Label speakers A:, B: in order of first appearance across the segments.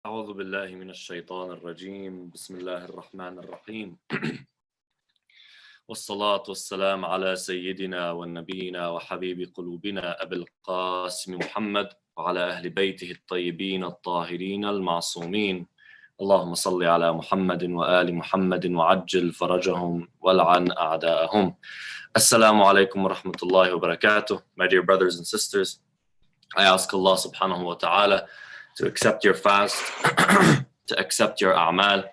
A: أعوذ بالله من الشيطان الرجيم بسم الله الرحمن الرحيم والصلاة والسلام على سيدنا ونبينا وحبيب قلوبنا أبي القاسم محمد وعلى أهل بيته الطيبين الطاهرين المعصومين اللهم صل على محمد وآل محمد وعجل فرجهم والعن أعداءهم. Assalamu alaikum wa rahmatullahi wa barakatuh. My dear brothers and sisters, I ask Allah subhanahu wa ta'ala to accept your fast, to accept your a'mal,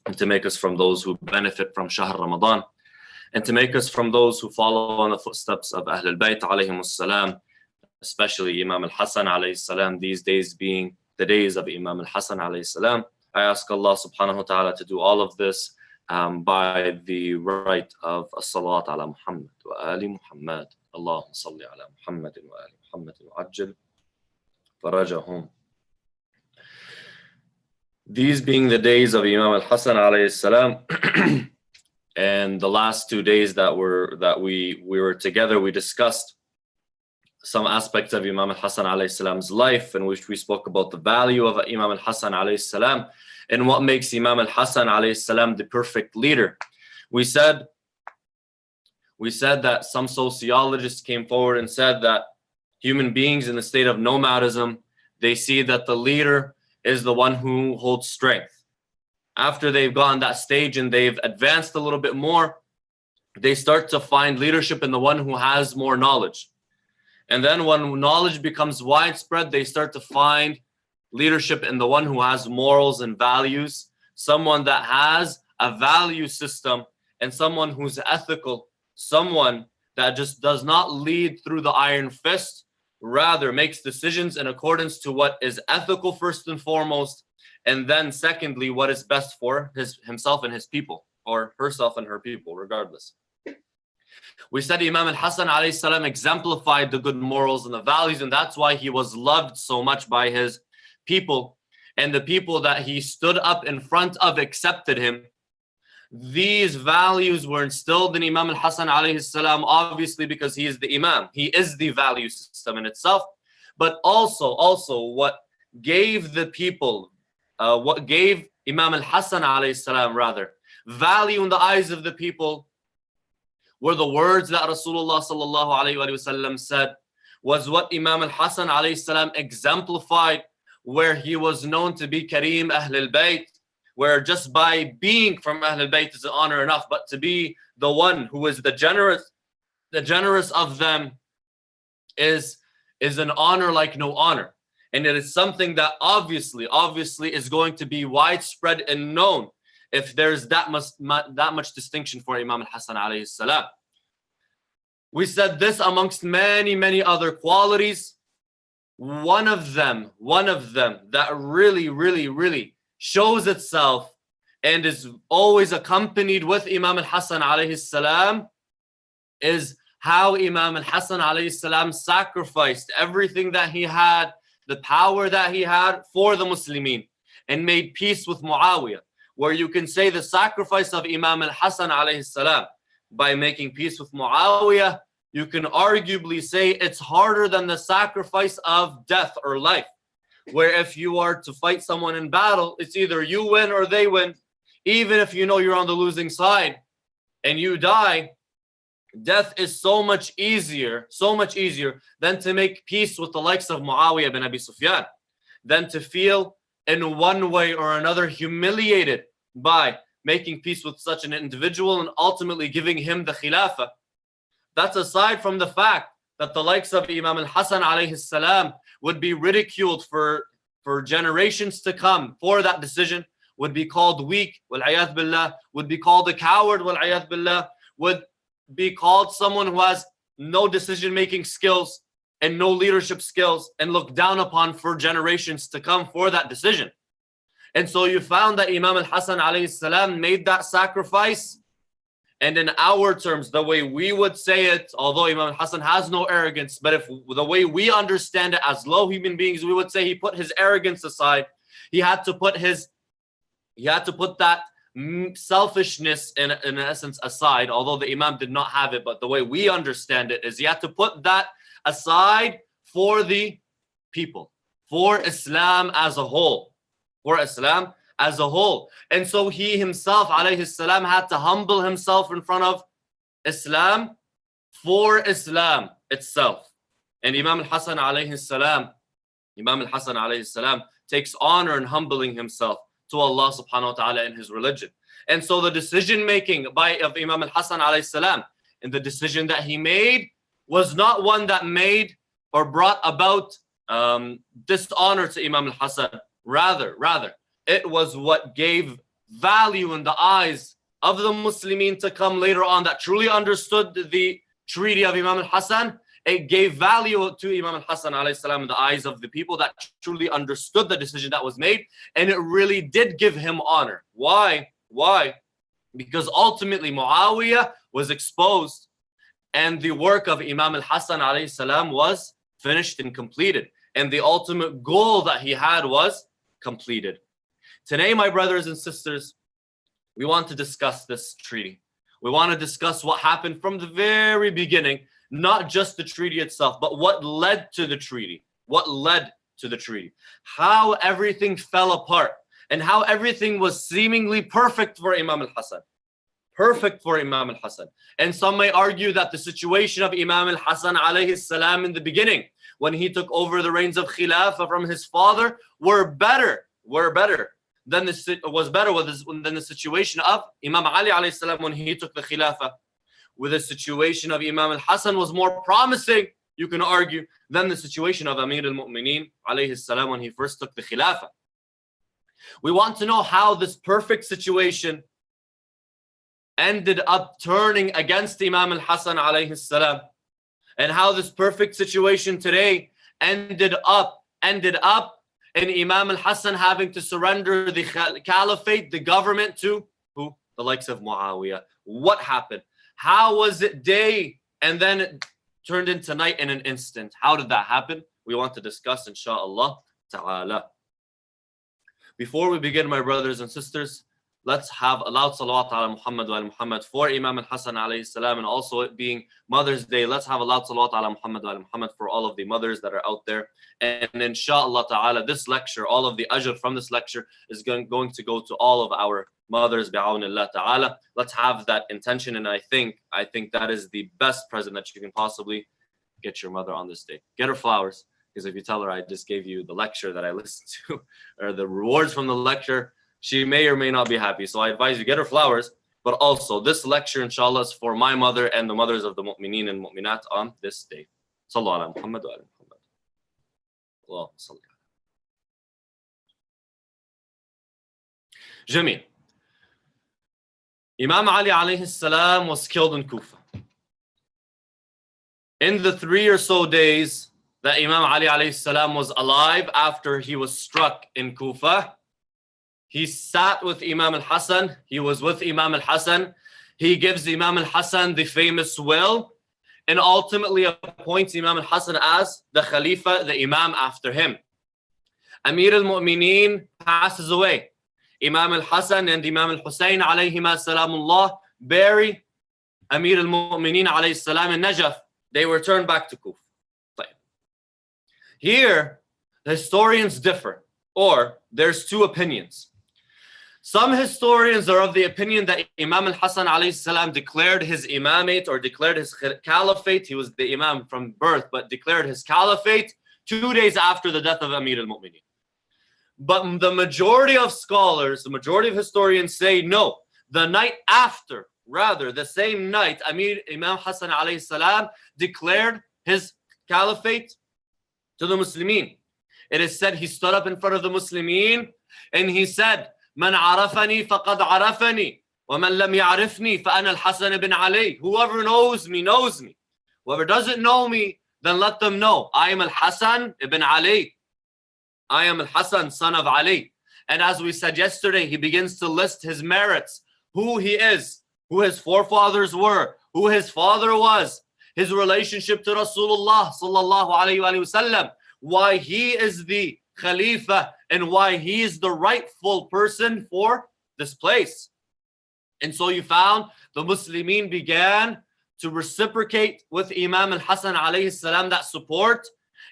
A: and to make us from those who benefit from Shahr Ramadan, and to make us from those who follow on the footsteps of Ahlul Bayt alayhim salam, especially Imam al-Hasan alayhi salam, these days being the days of Imam al-Hasan alayhi salam. I ask Allah subhanahu wa ta'ala to do all of this by the right of as-salat ala Muhammad wa ali Muhammad. Allahumma salli ala Muhammad wa ali Muhammad wa ajil farajahum. These being the days of Imam al-Hasan alayhi salam, and the last 2 days that we were together, we discussed some aspects of Imam al-Hasan alayhi salam's life, in which we spoke about the value of Imam al-Hasan alayhi salam and what makes Imam al-Hasan alayhi salam the perfect leader. We said that some sociologists came forward and said that human beings in the state of nomadism, they see that the leader is the one who holds strength. After they've gotten that stage and they've advanced a little bit more, they start to find leadership in the one who has more knowledge. And then when knowledge becomes widespread, they start to find leadership in the one who has morals and values, someone that has a value system and someone who's ethical, someone that just does not lead through the iron fist, rather makes decisions in accordance to what is ethical first and foremost, and then secondly, what is best for himself and his people, or herself and her people, regardless. We said Imam al-Hasan alayhi salam exemplified the good morals and the values, and that's why he was loved so much by his people, and the people that he stood up in front of accepted him. These values were instilled in Imam al-Hasan alayhi salam, obviously because he is the Imam. He is the value system in itself, but also what gave the people, what gave Imam al-Hasan alayhi salam rather, value in the eyes of the people were the words that Rasulullah sallallahu alayhi wa sallam said, was what Imam al-Hasan alayhi salam exemplified, where he was known to be Kareem Ahlul Bayt, where just by being from Ahlul Bayt is an honor enough, but to be the one who is the generous of them is an honor like no honor. And it is something that obviously is going to be widespread and known if there's that much distinction for Imam al-Hasan alayhi salam. We said this amongst many other qualities. One of them that really shows itself and is always accompanied with Imam al-Hasan alayhi salam is how Imam al-Hasan alayhi salam sacrificed everything that he had, the power that he had for the Muslimin, and made peace with Muawiyah, where you can say the sacrifice of Imam al-Hasan alayhi salam by making peace with Muawiyah, you can arguably say it's harder than the sacrifice of death or life, where if you are to fight someone in battle, it's either you win or they win. Even if you know you're on the losing side and you die, death is so much easier than to make peace with the likes of Muawiyah bin Abi Sufyan, than to feel in one way or another humiliated by making peace with such an individual and ultimately giving him the khilafah. That's aside from the fact that the likes of Imam al-Hasan alayhi salam would be ridiculed for generations to come for that decision, would be called weak, wal-'ayadh billah, would be called a coward, wal-'ayadh billah, would be called someone who has no decision-making skills and no leadership skills, and looked down upon for generations to come for that decision. And so you found that Imam al-Hasan alayhi salam made that sacrifice. And in our terms, the way we would say it, although Imam al-Hasan has no arrogance, but if the way we understand it as low human beings, we would say he put his arrogance aside. He had to put that selfishness in essence aside, although the Imam did not have it, but the way we understand it is he had to put that aside for the people, for Islam as a whole. for Islam as a whole. And so he himself, alayhi salam, had to humble himself in front of Islam for Islam itself. And Imam al-Hasan alayhi salam takes honor in humbling himself to Allah subhanahu wa ta'ala in his religion. And so the decision making of Imam al-Hasan alayhi salam, and the decision that he made was not one that made or brought about dishonor to Imam al-Hasan. Rather, it was what gave value in the eyes of the Muslimin to come later on that truly understood the treaty of Imam al-Hasan. It gave value to Imam al-Hasan alayhi salam in the eyes of the people that truly understood the decision that was made, and it really did give him honor. Why? Because ultimately Muawiyah was exposed and the work of Imam al-Hasan alayhi salam was finished and completed, and the ultimate goal that he had was completed. Today, my brothers and sisters, we want to discuss this treaty. We want to discuss what happened from the very beginning, not just the treaty itself, but what led to the treaty. How everything fell apart and how everything was seemingly perfect for Imam al-Hasan. And some may argue that the situation of Imam al-Hasan alayhi salam in the beginning, when he took over the reins of Khilafah from his father, were better than the situation of Imam Ali alayhi salam when he took the Khilafah. With the situation of Imam al-Hasan was more promising, you can argue, than the situation of Amir al-Mu'mineen alayhi salam when he first took the Khilafah. We want to know how this perfect situation ended up turning against Imam al-Hasan alayhi salam, and how this perfect situation today ended up in Imam al-Hasan having to surrender the caliphate, the government, to who? The likes of Muawiyah. What happened? How was it day and then it turned into night in an instant? How did that happen? We want to discuss, inshaAllah ta'ala. Before we begin, my brothers and sisters, let's have a loud salawat ala Muhammad wa ala Muhammad for Imam al-Hasan alayhi salam, and also it being Mother's Day, let's have a loud salawat ala Muhammad wa ala Muhammad for all of the mothers that are out there. And inshallah ta'ala, this lecture, all of the ajr from this lecture is going to go to all of our mothers, bi'awnillah ta'ala. Let's have that intention, and I think that is the best present that you can possibly get your mother on this day. Get her flowers, because if you tell her I just gave you the lecture that I listened to, or the rewards from the lecture, she may or may not be happy. So I advise you, get her flowers. But also, this lecture, inshallah, is for my mother and the mothers of the mu'mineen and mu'minat on this day. Sallallahu ala Muhammad wa ala Muhammad. Allahumma salli. Jameel. Imam Ali alayhi salam was killed in Kufa. In the 3 or so days that Imam Ali alayhi salam was alive after he was struck in Kufa, he sat with Imam al-Hasan. He was with Imam al-Hasan. He gives Imam al-Hasan the famous will and ultimately appoints Imam al-Hasan as the Khalifa, the Imam after him. Amir al-Mu'mineen passes away. Imam al-Hasan and Imam al-Husayn alayhima salamullah bury Amir al-Mu'mineen alayhi salam in Najaf. They were turned back to Kufa. Here, the historians differ, or there's two opinions. Some historians are of the opinion that Imam al-Hasan alayhi salam declared his imamate or declared his caliphate. He was the imam from birth, but declared his caliphate 2 days after the death of Amir al-Mu'mineen. But the majority of scholars, the majority of historians say no. The night after, rather the same night, Imam Hasan alayhi salam declared his caliphate to the Muslimin. It is said he stood up in front of the Muslimin and he said, "Man arafani faqad arafani, wa man lam ya'rifni fa ana al-Hasan ibn Ali." Whoever knows me knows me. Whoever doesn't know me, then let them know I am al-Hasan ibn Ali. I am al-Hasan, son of Ali. And as we said yesterday, he begins to list his merits, who he is, who his forefathers were, who his father was, his relationship to Rasulullah sallallahu alayhi wa sallam, why he is the Khalifa and why he is the rightful person for this place. And so you found the Muslimin began to reciprocate with Imam al-Hasan alayhi salam that support,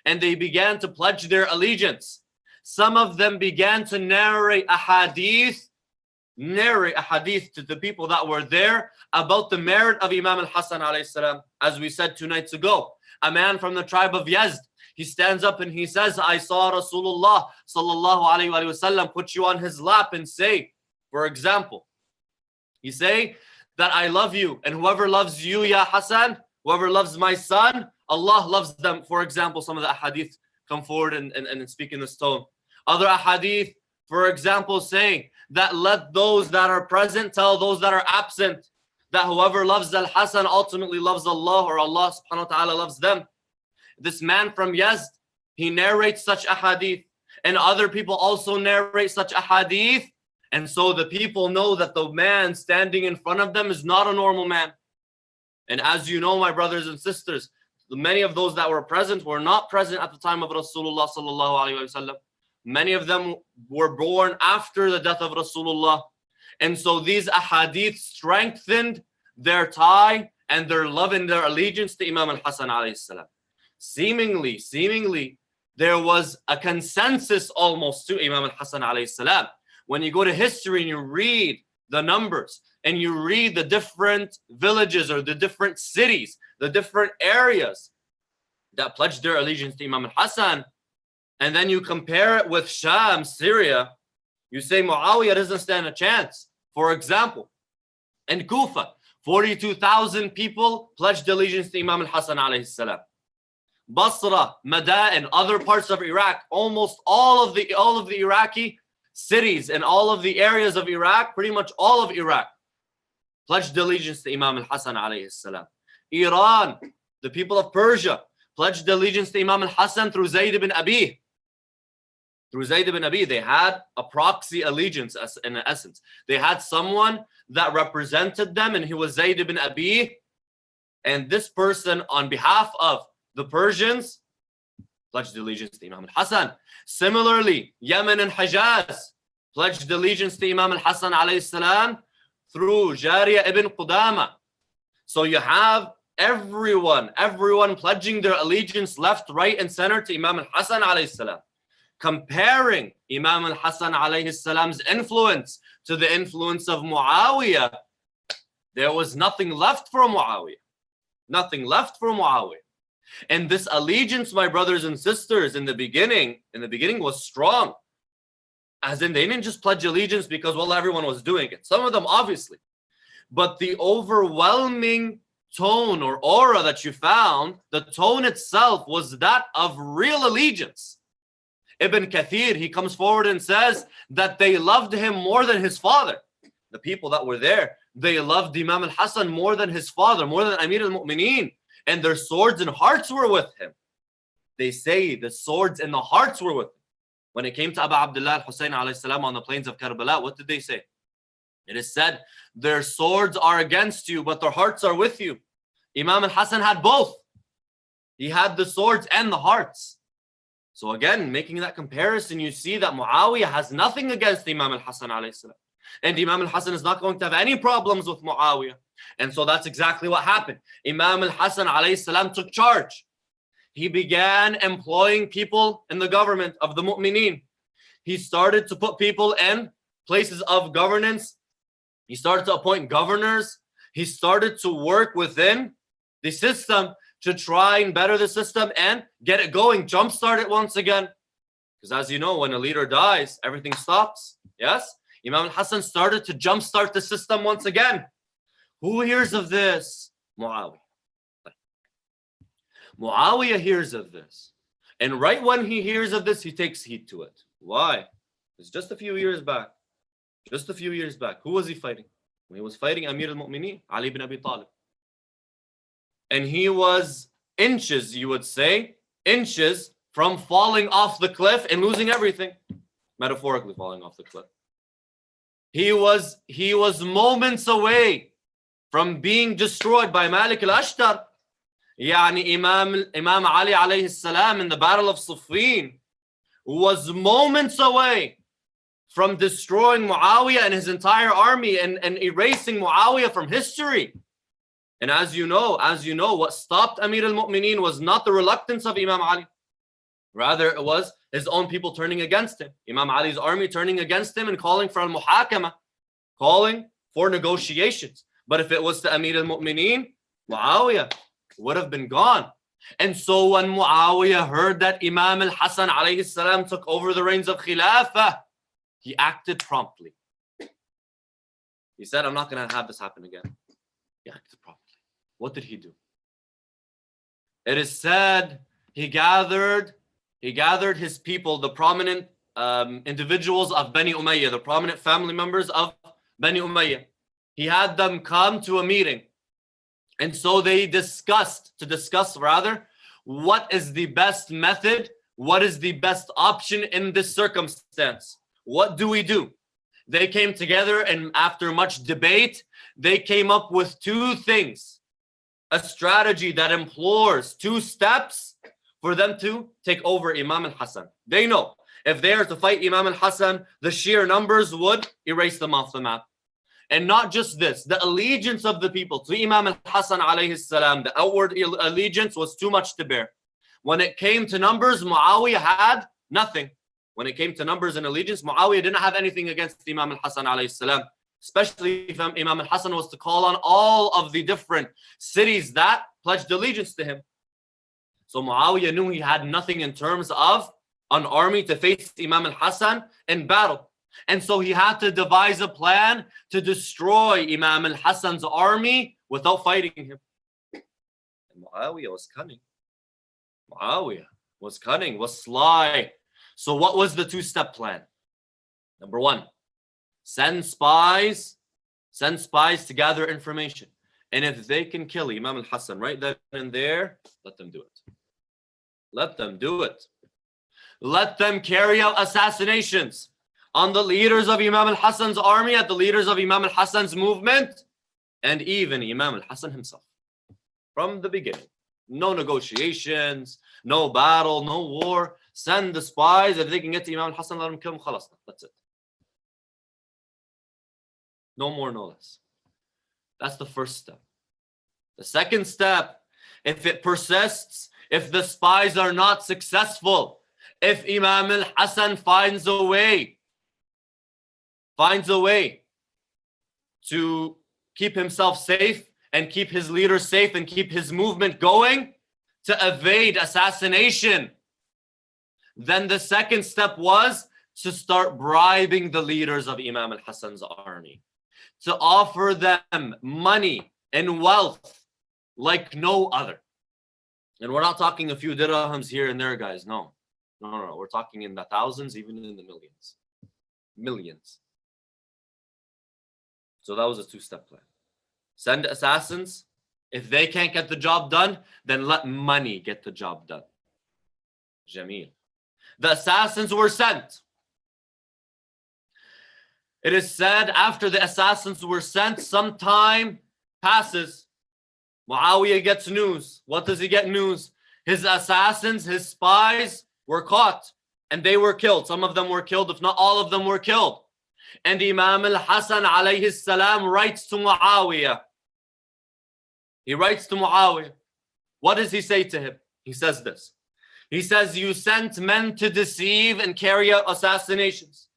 A: and they began to pledge their allegiance, some of them began to narrate a hadith to the people that were there about the merit of Imam al-Hasan alayhi salam. As we said 2 nights ago, a man from the tribe of Yazd, he stands up and he says, I saw Rasulullah sallallahu alayhi wa sallam put you on his lap and say, for example, he say that I love you, and whoever loves you, ya Hasan, whoever loves my son, Allah loves them. For example, some of the ahadith come forward and speak in this tone. Other ahadith, for example, saying that let those that are present tell those that are absent that whoever loves Al-Hasan ultimately loves Allah, or Allah subhanahu wa ta'ala loves them. This man from Yazd, he narrates such ahadith, and other people also narrate such ahadith. And so the people know that the man standing in front of them is not a normal man. And as you know, my brothers and sisters, many of those that were present were not present at the time of Rasulullah sallallahu alaihi wasallam. Many of them were born after the death of Rasulullah. And so these ahadith strengthened their tie and their love and their allegiance to Imam al-Hasan alayhi salam. Seemingly, there was a consensus almost to Imam al-Hasan alayhi salam. When you go to history and you read the numbers and you read the different villages or the different cities, the different areas that pledged their allegiance to Imam al-Hasan, and then you compare it with Sham, Syria, you say Muawiyah doesn't stand a chance. For example, in Kufa, 42,000 people pledged allegiance to Imam al-Hasan alayhi salam. Basra, Madain, other parts of Iraq, almost all of the Iraqi cities and all of the areas of Iraq, pretty much all of Iraq, pledged allegiance to Imam al-Hasan alayhi salam. Iran, the people of Persia, pledged allegiance to Imam al-Hasan through Zayd ibn Abi. Through Zayd ibn Abi, they had a proxy allegiance in essence. They had someone that represented them, and he was Zayd ibn Abi. And this person, on behalf of the Persians, pledged allegiance to Imam al-Hasan. Similarly, Yemen and Hijaz pledged allegiance to Imam al-Hasan alayhi salam through Jariya ibn Qudama. So you have everyone pledging their allegiance left, right, and center to Imam al-Hasan alayhi salam. Comparing Imam al-Hasan alayhi salam's influence to the influence of Muawiyah, there was nothing left for Muawiyah. Nothing left for Muawiyah. And this allegiance, my brothers and sisters, in the beginning was strong. As in, they didn't just pledge allegiance because, well, everyone was doing it. Some of them, obviously. But the overwhelming tone or aura that you found, the tone itself was that of real allegiance. Ibn Kathir, he comes forward and says that they loved him more than his father. The people that were there, they loved Imam al-Hasan more than his father, more than Amir al-Mu'mineen. And their swords and hearts were with him. They say the swords and the hearts were with him. When it came to Abu Abdullah al-Husayn alayhi salam on the plains of Karbala, what did they say? It is said, their swords are against you, but their hearts are with you. Imam al-Hasan had both. He had the swords and the hearts. So again, making that comparison, you see that Muawiyah has nothing against Imam al-Hasan alayhi salam. And Imam al-Hasan is not going to have any problems with Muawiyah. And so that's exactly what happened. Imam al-Hasan alayhi salam took charge. He began employing people in the government of the mu'mineen. He started to put people in places of governance. He started to appoint governors. He started to work within the system to try and better the system and get it going, jumpstart it once again. Because as you know, when a leader dies, everything stops. Yes? Imam al-Hasan started to jumpstart the system once again. Who hears of this? Muawiyah. Muawiyah hears of this. And right when he hears of this, he takes heed to it. Why? It's just a few years back. Just a few years back. Who was he fighting? He was fighting Amir al-Mu'mineen, Ali ibn Abi Talib. And he was inches, you would say, inches from falling off the cliff and losing everything. Metaphorically falling off the cliff. He was moments away from being destroyed by Malik al-Ashtar. Yani Imam Ali alayhi salam in the battle of Siffin was moments away from destroying Muawiyah and his entire army and erasing Muawiyah from history. And as you know, what stopped Amir al-Mu'mineen was not the reluctance of Imam Ali. Rather, it was his own people turning against him. Imam Ali's army turning against him and calling for al-muhakama, calling for negotiations. But if it was to Amir al-Mu'mineen, Muawiyah would have been gone. And so when Muawiyah heard that Imam al-Hasan alayhi salam took over the reins of Khilafah, he acted promptly. He said, I'm not going to have this happen again. He acted promptly. What did he do? It is said he gathered his people, the prominent individuals of Bani Umayyah, the prominent family members of Bani Umayyah. He had them come to a meeting. And so they discuss what is the best method, what is the best option in this circumstance. What do we do? They came together, and after much debate, they came up with two things. A strategy that implores two steps for them to take over Imam al-Hasan. They know if they are to fight Imam al-Hasan, the sheer numbers would erase them off the map. And not just this, the allegiance of the people to Imam al-Hasan alayhi salam, the outward allegiance was too much to bear. When it came to numbers, Muawiyah had nothing. When it came to numbers and allegiance, Muawiyah didn't have anything against Imam al-Hasan alayhi salam, especially if Imam al-Hasan was to call on all of the different cities that pledged allegiance to him. So Muawiyah knew he had nothing in terms of an army to face Imam al-Hasan in battle. And so he had to devise a plan to destroy Imam al-Hasan's army without fighting him. And Muawiyah was cunning. Muawiyah was cunning, was sly. So what was the two-step plan? Number one, send spies to gather information. And if they can kill Imam al-Hasan right then and there, let them do it. Let them do it. Let them carry out assassinations on the leaders of Imam al-Hasan's army, at the leaders of Imam al-Hasan's movement, and even Imam al-Hasan himself. From the beginning. No negotiations, no battle, no war. Send the spies. If they can get to Imam al-Hasan, let them kill him. Khalas. That's it. No more, no less. That's the first step. The second step, if it persists, if the spies are not successful, if Imam al-Hasan finds a way to keep himself safe and keep his leaders safe and keep his movement going, to evade assassination, then the second step was to start bribing the leaders of Imam al-Hasan's army, to offer them money and wealth like no other. And we're not talking a few dirhams here and there, guys. No. We're talking in the thousands, even in the millions. Millions. So that was a two-step plan. Send assassins. If they can't get the job done, then let money get the job done. Jameel. The assassins were sent. It is said after the assassins were sent, some time passes. Muawiyah gets news. What does he get news? His assassins, his spies were caught and they were killed. Some of them were killed, if not all of them were killed. And Imam al-Hasan alayhi salam writes to Muawiyah. He writes to Muawiyah. What does he say to him? He says this. He says, you sent men to deceive and carry out assassinations.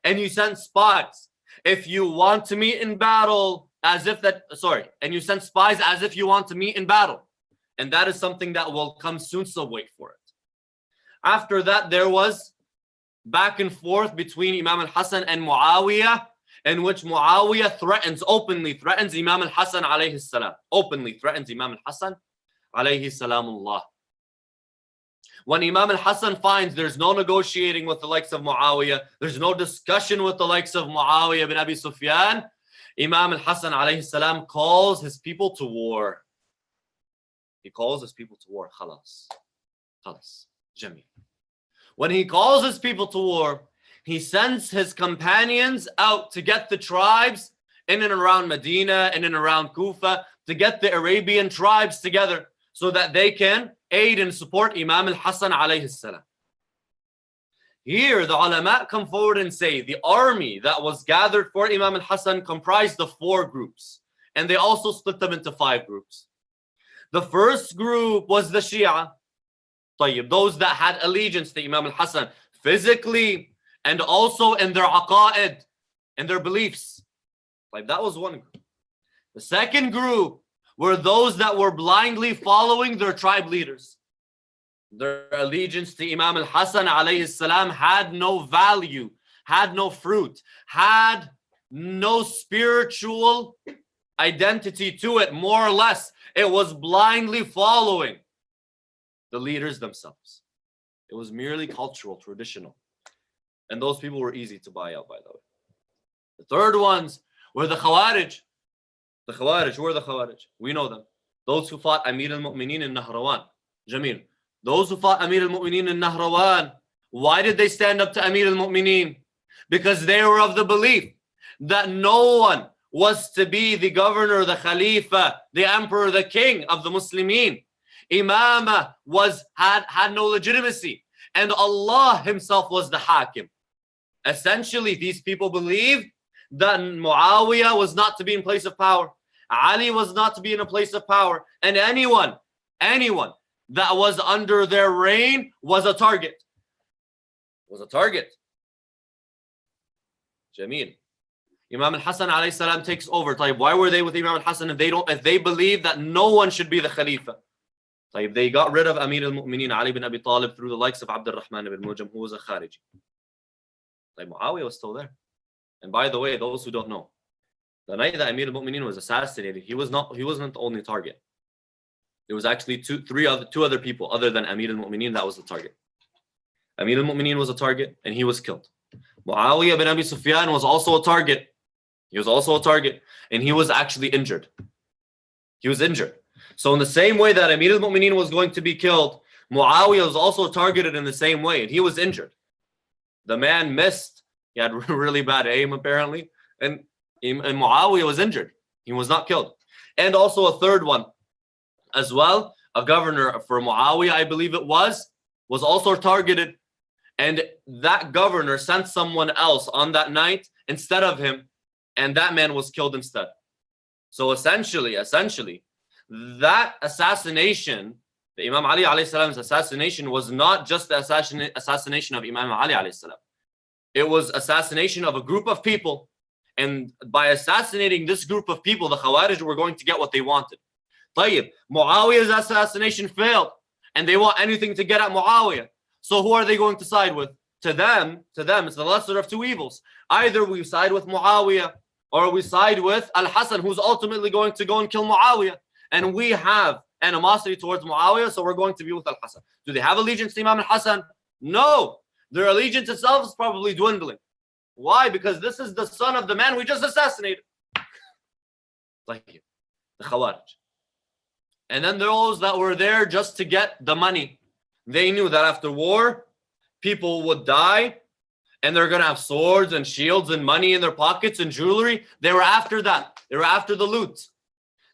A: And you sent spies. If you want to meet in battle, and you sent spies as if you want to meet in battle. And that is something that will come soon, so wait for it. After that, there was back and forth between Imam al-Hasan and Muawiyah, in which Muawiyah openly threatens Imam al-Hasan alayhi salam. Openly threatens Imam al-Hasan alayhi salamullah. When Imam al-Hasan finds there's no negotiating with the likes of Muawiyah, there's no discussion with the likes of Muawiyah bin Abi Sufyan, Imam al-Hasan alayhi salam calls his people to war. He calls his people to war. Khalas. Jameel. When he calls his people to war, he sends his companions out to get the tribes in and around Medina, in and around Kufa, to get the Arabian tribes together so that they can aid and support Imam al-Hasan alayhi salam. Here, the ulama come forward and say the army that was gathered for Imam al-Hasan comprised of 4 groups. And they also split them into 5 groups. The first group was the Shia. Those that had allegiance to Imam al-Hasan physically and also in their aqa'id and their beliefs. That was one group. The second group were those that were blindly following their tribe leaders. Their allegiance to Imam al-Hasan alayhi salam had no value, had no fruit, had no spiritual identity to it, more or less. It was blindly following the leaders themselves. It was merely cultural, traditional. And those people were easy to buy out, by the way. The third ones were the Khawarij. The Khawarij, who are the Khawarij? We know them. Those who fought Amir al-Mu'mineen in Nahrawan. Jamil. Those who fought Amir al-Mu'mineen in Nahrawan, why did they stand up to Amir al-Mu'mineen? Because they were of the belief that no one was to be the governor, the Khalifa, the emperor, the king of the Muslimin. Imama had no legitimacy, and Allah himself was the Hakim. Essentially, these people believed that Muawiyah was not to be in place of power, Ali was not to be in a place of power, and anyone that was under their reign was a target. Jameel. Imam al-Hasan alayhi salam takes over. Why were they with Imam al-Hasan if they believed that no one should be the Khalifa? They got rid of Amir al-Mu'mineen Ali bin Abi Talib through the likes of Abd al-Rahman ibn Muljam, who was a Khariji. Muawiyah was still there. And by the way, those who don't know, the night that Amir al-Mu'mineen was assassinated, he wasn't the only target. There was actually two other people other than Amir al-Mu'mineen that was the target. Amir al-Mu'mineen was a target and he was killed. Muawiyah bin Abi Sufyan was also a target. He was also a target and he was actually injured. So in the same way that Amir al-Mu'mineen was going to be killed, Muawiyah was also targeted in the same way and he was injured. The man missed. He had really bad aim apparently. And Muawiyah was injured. He was not killed. And also a third one as well, a governor for Muawiyah, I believe it was also targeted. And that governor sent someone else on that night instead of him. And that man was killed instead. So essentially, that assassination, the Imam Ali alayhi salam's assassination, was not just the assassination of Imam Ali alayhi salam. It was assassination of a group of people. And by assassinating this group of people, the Khawarij were going to get what they wanted. Muawiyah's assassination failed. And they want anything to get at Muawiyah. So who are they going to side with? To them, it's the lesser of two evils. Either we side with Muawiyah or we side with Al-Hasan, who's ultimately going to go and kill Muawiyah. And we have animosity towards Muawiyah, so we're going to be with Al-Hasan. Do they have allegiance to Imam Al-Hasan? No. Their allegiance itself is probably dwindling. Why? Because this is the son of the man we just assassinated. The Khawarij. And then those that were there just to get the money. They knew that after war, people would die and they're going to have swords and shields and money in their pockets and jewelry. They were after that. They were after the loot.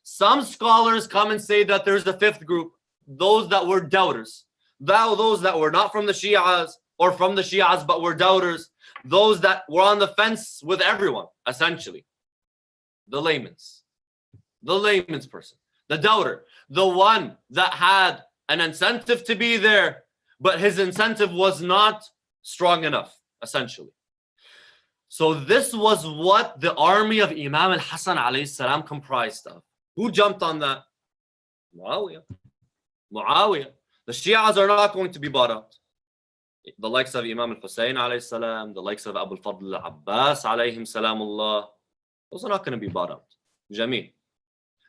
A: Some scholars come and say that there's the fifth group, those that were doubters. Those that were not from the Shias or from the Shias but were doubters. Those that were on the fence with everyone, essentially. The layman's person. The doubter. The one that had an incentive to be there, but his incentive was not strong enough, essentially. So this was what the army of Imam al-Hasan alayhi salam comprised of. Who jumped on that? Muawiyah. The Shias are not going to be bought out. The likes of Imam al-Hussein alayhi salam, the likes of Abu al-Fadl al-Abbas alayhim salamullah, those are not going to be bought out. Jameel.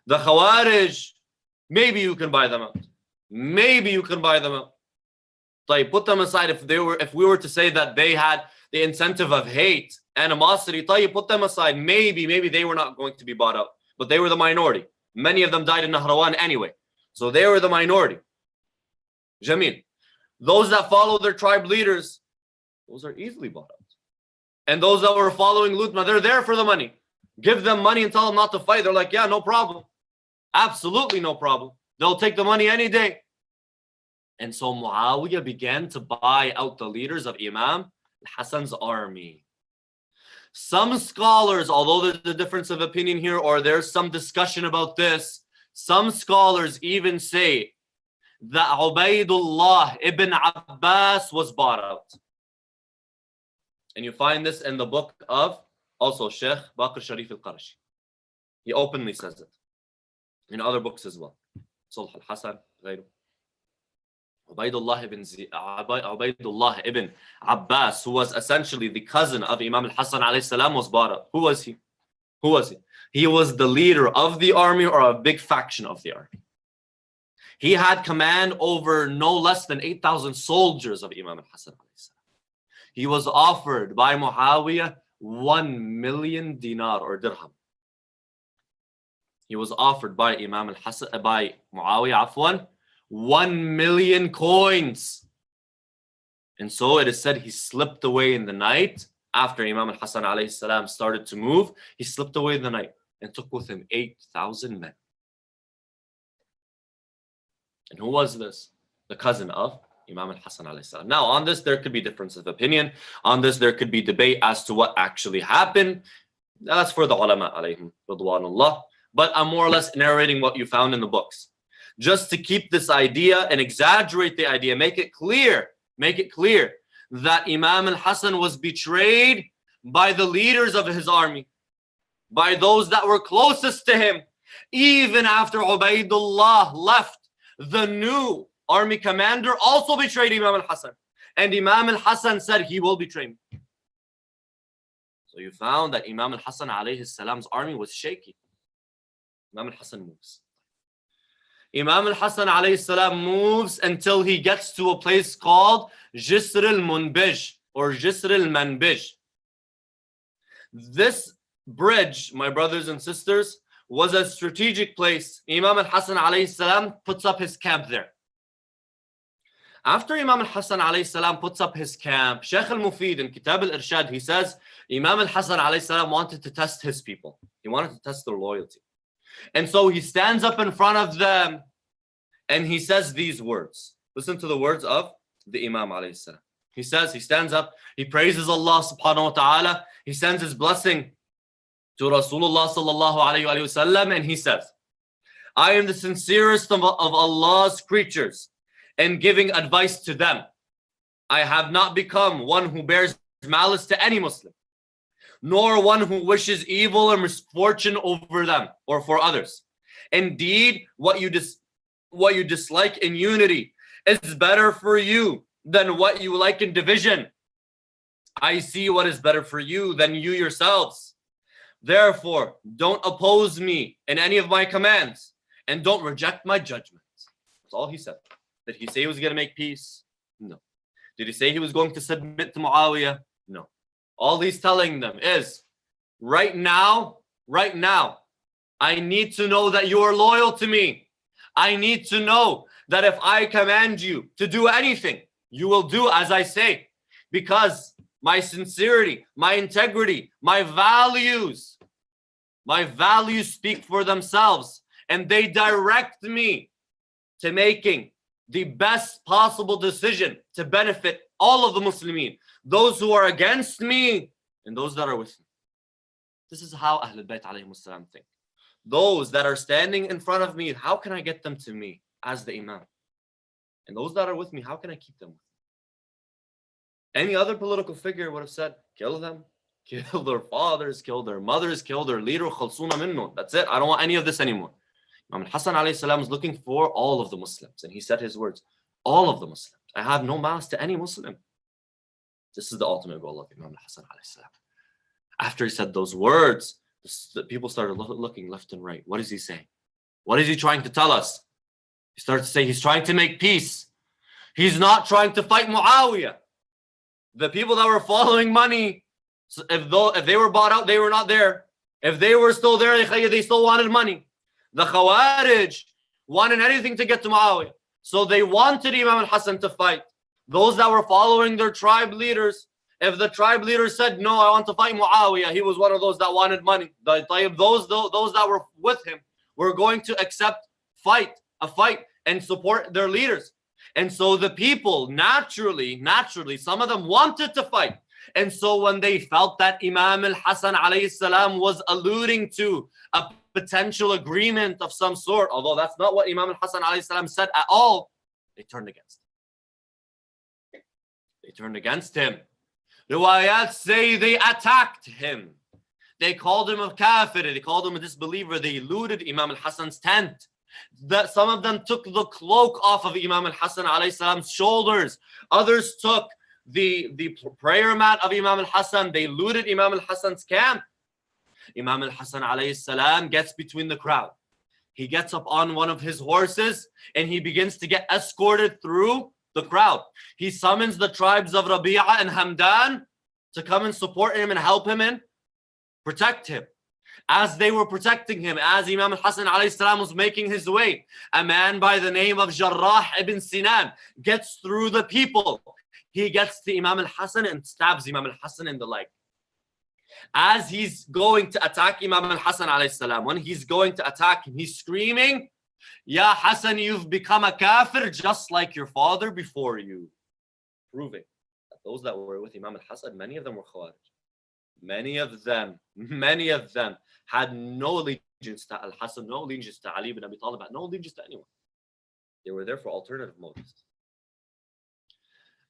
A: The Khawarij, maybe you can buy them out. Put them aside. If we were to say that they had the incentive of hate, animosity, put them aside. Maybe they were not going to be bought out. But they were the minority. Many of them died in Nahrawan anyway. So they were the minority. Jameel. Those that follow their tribe leaders, those are easily bought out. And those that were following Lutma, they're there for the money. Give them money and tell them not to fight. They're like, yeah, no problem. Absolutely no problem. They'll take the money any day. And so Muawiyah began to buy out the leaders of Imam Hassan's army. Some scholars, although there's a difference of opinion here or there's some discussion about this, some scholars even say that Ubaydullah ibn Abbas was bought out. And you find this in the book of also Sheikh Baqir Sharif al-Qarashi. He openly says it. In other books as well. Sulh al-Hasan, غيره. Ubaydullah ibn Abbas, who was essentially the cousin of Imam al-Hasan alayhi salam, was bought up. Who was he? Who was he? He was the leader of the army or a big faction of the army. He had command over no less than 8,000 soldiers of Imam al-Hasan alayhi salam. He was offered by Muawiyah 1 million dinar or dirham. He was offered by by Muawiyah, afwan, 1 million coins. And so it is said he slipped away in the night after Imam al-Hasan alayhi salam started to move. He slipped away in the night and took with him 8,000 men. And who was this? The cousin of Imam al-Hasan alayhi salam. Now on this there could be difference of opinion. On this there could be debate as to what actually happened. That's for the ulama alayhim ridwanullah. But I'm more or less narrating what you found in the books. Just to keep this idea and exaggerate the idea, make it clear that Imam al-Hasan was betrayed by the leaders of his army, by those that were closest to him. Even after Ubaydullah left, the new army commander also betrayed Imam al-Hasan. And Imam al-Hasan said, he will betray me. So you found that Imam al-Hasan alayhi salam's army was shaky. Imam al-Hasan moves. Imam al-Hasan alayhi salam moves until he gets to a place called Jisr al-Munbij or Jisr al-Manbij. This bridge, my brothers and sisters, was a strategic place. Imam al-Hasan alayhi salam puts up his camp there. After Imam al-Hasan alayhi salam puts up his camp, Sheikh al-Mufid in Kitab al-Irshad, he says, Imam al-Hasan alayhi salam wanted to test his people. He wanted to test their loyalty. And so he stands up in front of them and he says these words. Listen to the words of the Imam alayhi salam. He says, he stands up, he praises Allah subhanahu wa ta'ala, he sends his blessing to Rasulullah sallallahu alayhi wa sallam, and he says, I am the sincerest of Allah's creatures in giving advice to them. I have not become one who bears malice to any Muslim, nor one who wishes evil or misfortune over them or for others. Indeed, what you dislike in unity is better for you than what you like in division. I see what is better for you than you yourselves. Therefore, don't oppose me in any of my commands and don't reject my judgments. That's all he said. Did he say he was going to make peace? No. Did he say he was going to submit to Muawiyah? No. All he's telling them is, right now, I need to know that you are loyal to me. I need to know that if I command you to do anything, you will do as I say. Because my sincerity, my integrity, my values speak for themselves. And they direct me to making the best possible decision to benefit all of the Muslimin. Those who are against me and those that are with me. This is how Ahlul Bayt alayhimus salam think. Those that are standing in front of me, how can I get them to me as the Imam? And those that are with me, how can I keep them with me? Any other political figure would have said, kill them, kill their fathers, kill their mothers, kill their leader, khalsuna minnu. That's it. I don't want any of this anymore. Imam Hassan alayhi salam is looking for all of the Muslims. And he said his words, all of the Muslims. I have no malice to any Muslim. This is the ultimate goal of Imam Hassan alayhi salam. After he said those words, the people started looking left and right. What is he saying? What is he trying to tell us? He starts to say he's trying to make peace. He's not trying to fight Muawiyah. The people that were following money, if they were bought out, they were not there. If they were still there, they still wanted money. The Khawarij wanted anything to get to Muawiyah. So they wanted Imam al-Hasan to fight. Those that were following their tribe leaders, if the tribe leader said, no, I want to fight Muawiyah, he was one of those that wanted money. Those that were with him were going to accept a fight and support their leaders. And so the people naturally, some of them wanted to fight. And so when they felt that Imam al-Hasan alayhi salam was alluding to a potential agreement of some sort, although that's not what Imam al-Hasan alayhi salam said at all, They turned against him. They turned against him. Riwayat say they attacked him. They called him a kafir. They called him a disbeliever. They looted Imam al-Hasan's tent. Some of them took the cloak off of Imam al-Hasan alayhi salam's shoulders. Others took the prayer mat of Imam al-Hasan. They looted Imam al-Hasan's camp. Imam al-Hasan alayhi salam gets between the crowd. He gets up on one of his horses and he begins to get escorted through the crowd. He summons the tribes of Rabi'a and Hamdan to come and support him and help him and protect him. As they were protecting him, as Imam al-Hasan alayhi salam was making his way, a man by the name of Jarrah ibn Sinan gets through the people. He gets to Imam al-Hasan and stabs Imam al-Hasan in the leg. As he's going to attack Imam al-Hasan alayhi salam, when he's going to attack him, he's screaming, Ya Hasan, you've become a kafir just like your father before you. Proving that those that were with Imam al-Hasan, many of them were Khawarij. Many of them had no allegiance to al-Hasan, no allegiance to Ali ibn Abi Talib, no allegiance to anyone. They were there for alternative motives.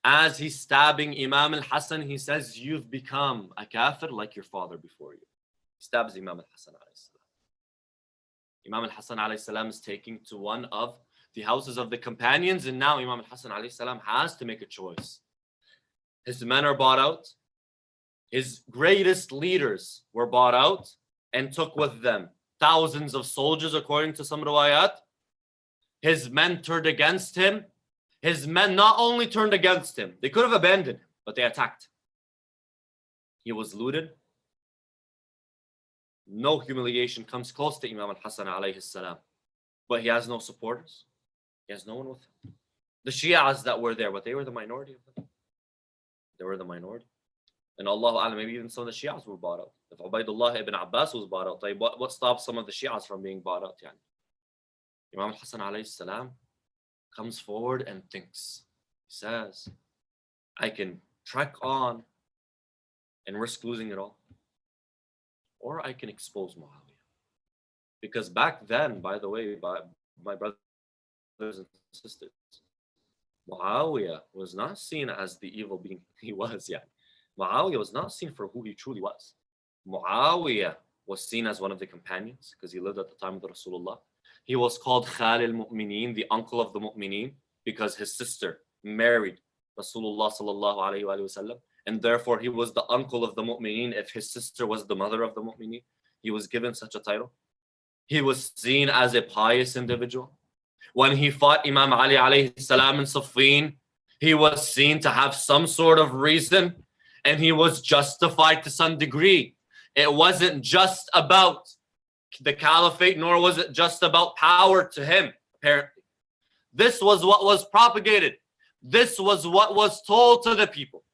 A: As he's stabbing Imam al-Hasan, he says, you've become a kafir like your father before you. He stabs Imam al-Hasan alayhi salam. Imam al-Hasan alayhi salam is taken to one of the houses of the companions, and now Imam al-Hasan alayhi salam has to make a choice. His men are bought out. His greatest leaders were bought out and took with them thousands of soldiers, according to some riwayat. His men turned against him. His men not only turned against him, they could have abandoned him, but they attacked. He was looted. No humiliation comes close to Imam al-Hasan alayhi salam. But he has no supporters. He has no one with him. The Shi'as that were there, but they were the minority of them. They were the minority. And Allahu A'lam, maybe even some of the Shi'as were bought out. If Ubaidullah ibn Abbas was bought out, what stops some of the Shi'as from being bought out? Imam al-Hasan alayhi salam comes forward and thinks. He says, I can trek on and risk losing it all. Or I can expose Muawiyah. Because back then, by the way, my brothers and sisters, Muawiyah was not seen as the evil being he was yet. Muawiyah was not seen for who he truly was. Muawiyah was seen as one of the companions because he lived at the time of the Rasulullah. He was called Khal al-Mu'mineen, the uncle of the Mu'mineen, because his sister married Rasulullah sallallahu alayhi wa sallam, and therefore he was the uncle of the Mu'mineen if his sister was the mother of the Mu'mineen. He was given such a title. He was seen as a pious individual. When he fought Imam Ali alayhi salam in Siffin, he was seen to have some sort of reason, and he was justified to some degree. It wasn't just about the caliphate, nor was it just about power to him, apparently. This was what was propagated. This was what was told to the people.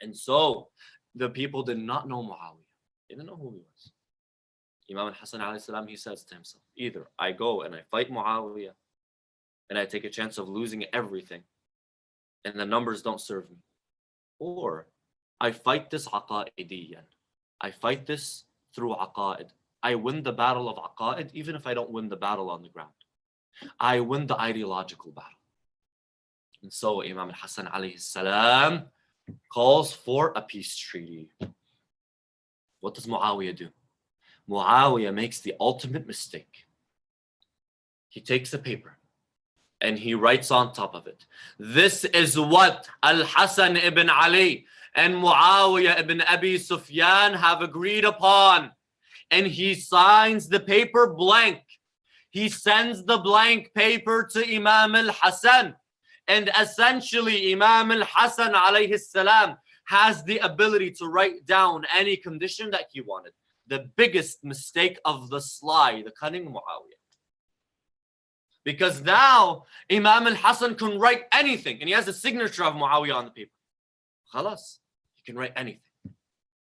A: And so the people did not know Muawiyah. They didn't know who he was. Imam al-Hasan alayhi salam, he says to himself, either I go and I fight Muawiyah and I take a chance of losing everything and the numbers don't serve me, or I fight this aqa'idiyan. I fight this through aqa'id. I win the battle of aqa'id even if I don't win the battle on the ground. I win the ideological battle. And so Imam al-Hasan alayhi salam calls for a peace treaty. What does Muawiyah do? Muawiyah makes the ultimate mistake. He takes a paper and he writes on top of it, this is what Al-Hasan ibn Ali and Muawiyah ibn Abi Sufyan have agreed upon. And he signs the paper blank. He sends the blank paper to Imam al-Hasan. And essentially, Imam al-Hasan alayhi salam has the ability to write down any condition that he wanted. The biggest mistake of the sly, the cunning Muawiyah. Because now, Imam al-Hasan can write anything. And he has the signature of Muawiyah on the paper. Khalas, he can write anything.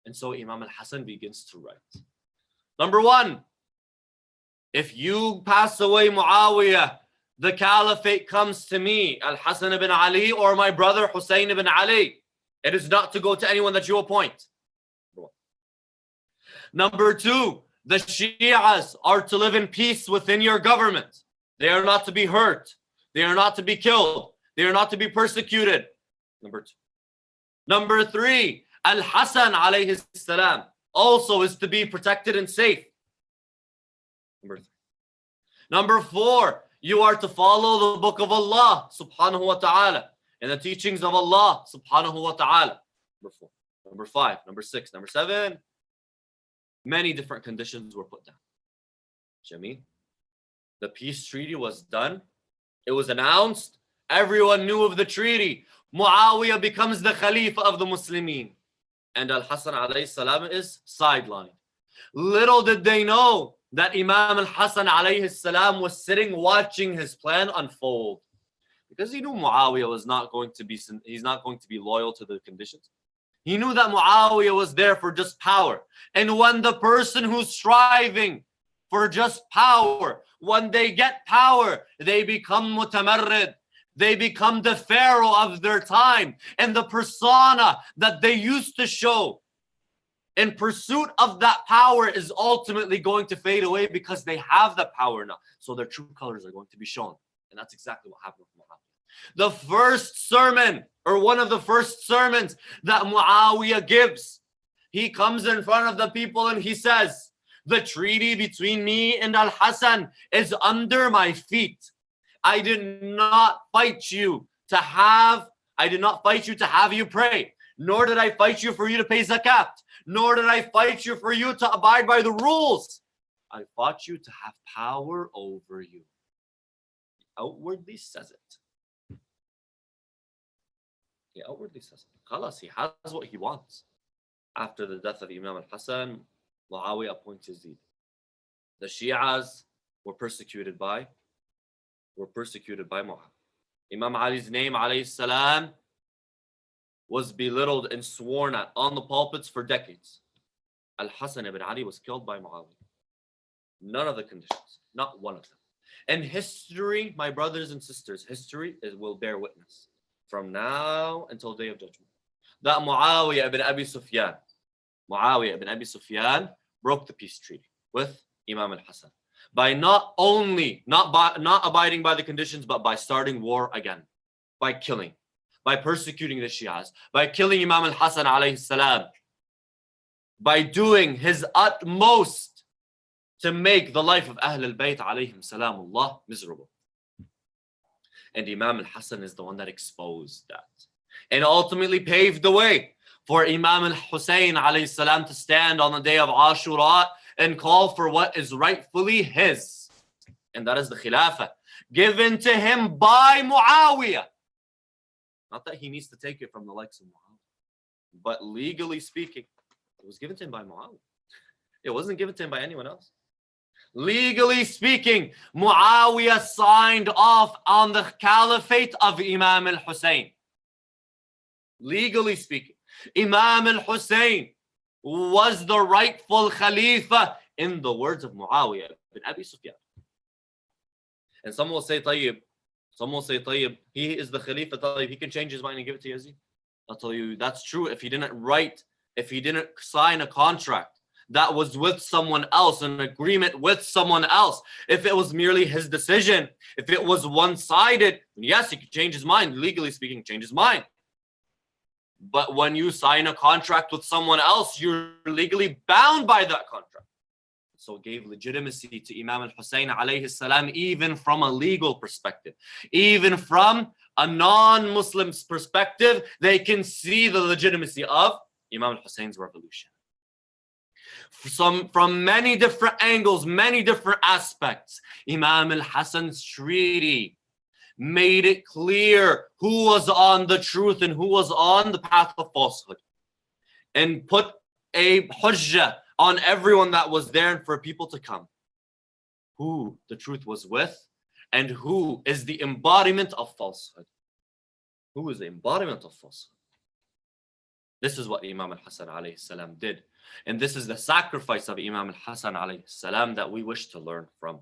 A: And so Imam al-Hasan begins to write. Number one, if you pass away Muawiyah, the caliphate comes to me, Al-Hasan ibn Ali, or my brother Hussein ibn Ali. It is not to go to anyone that you appoint. Number two, the Shi'as are to live in peace within your government. They are not to be hurt. They are not to be killed. They are not to be persecuted. Number 2. Number 3, Al-Hasan alayhi salam also is to be protected and safe. Number 3. Number 4, you are to follow the book of Allah subhanahu wa ta'ala and the teachings of Allah subhanahu wa ta'ala. Number 4. Number 5, number 6, number 7. Many different conditions were put down. Jameen. The peace treaty was done. It was announced. Everyone knew of the treaty. Muawiyah becomes the Khalifa of the Muslimin. And Al-Hasan alayhi salam is sidelined. Little did they know that Imam Al-Hasan alayhi salam was sitting watching his plan unfold. Because he knew Muawiyah was not going to be, he's not going to be loyal to the conditions. He knew that Muawiyah was there for just power. And when the person who's striving for just power, when they get power, they become mutamarrid. They become the pharaoh of their time. And the persona that they used to show in pursuit of that power is ultimately going to fade away because they have the power now. So their true colors are going to be shown. And that's exactly what happened with Muawiyah. The first sermon, or one of the first sermons that Muawiyah gives, he comes in front of the people and he says, the treaty between me and Al-Hasan is under my feet. I did not fight you to have you pray. Nor did I fight you for you to pay zakat. Nor did I fight you for you to abide by the rules. I fought you to have power over you. He outwardly says it. He outwardly says it. Khalas, he has what he wants. After the death of Imam al-Hasan, Muawiyah appoints Yazid. The Shi'as were persecuted by Muawiyah. Imam Ali's name, alayhi salam, was belittled and sworn at on the pulpits for decades. Al-Hasan ibn Ali was killed by Muawiyah. None of the conditions, not one of them. And history, my brothers and sisters, history will bear witness from now until the day of judgment that Muawiyah ibn Abi Sufyan broke the peace treaty with Imam al-Hasan by not abiding by the conditions, but by starting war again, by killing, by persecuting the Shias, by killing Imam al-Hasan alayhi salam, by doing his utmost to make the life of Ahl al-Bayt alayhim salamullah miserable. And Imam al-Hasan is the one that exposed that and ultimately paved the way for Imam al-Hussein alayhi salam to stand on the day of Ashura and call for what is rightfully his. And that is the Khilafah given to him by Muawiyah. Not that he needs to take it from the likes of Muawiyah, but legally speaking, it was given to him by Muawiyah. It wasn't given to him by anyone else. Legally speaking, Muawiyah signed off on the caliphate of Imam al-Hussein. Legally speaking, Imam al-Hussein was the rightful Khalifa in the words of Muawiyah bin Abi Sufyan. And some will say, Tayyib, he is the Khalifa, Tayyib, he can change his mind and give it to Yazid. I'll tell you, that's true if he didn't sign a contract that was with someone else, an agreement with someone else. If it was merely his decision, if it was one-sided, yes, he could change his mind, legally speaking, change his mind. But when you sign a contract with someone else, you're legally bound by that contract. So it gave legitimacy to Imam al-Hussein alayhi salam, even from a legal perspective. Even from a non-Muslim's perspective, they can see the legitimacy of Imam al-Hussein's revolution. From many different angles, many different aspects, Imam al-Hasan's treaty made it clear who was on the truth and who was on the path of falsehood, and put a hujjah on everyone that was there for people to come, who the truth was with and who is the embodiment of falsehood. Who is the embodiment of falsehood? This is what Imam al-Hasan alayhi salam did, and this is the sacrifice of Imam al-Hasan alayhi salam that we wish to learn from.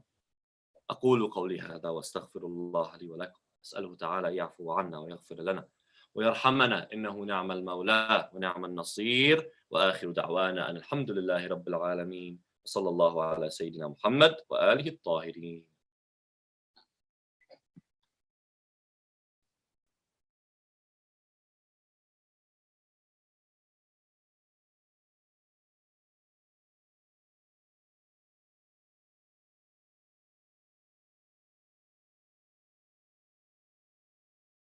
A: أقول قولي هذا واستغفر الله لي ولكم أسأله تعالى يعفو عنا ويغفر لنا ويرحمنا إنه نعم المولى ونعم النصير وآخر دعوانا أن الحمد لله رب العالمين وصلى الله على سيدنا محمد وآله الطاهرين.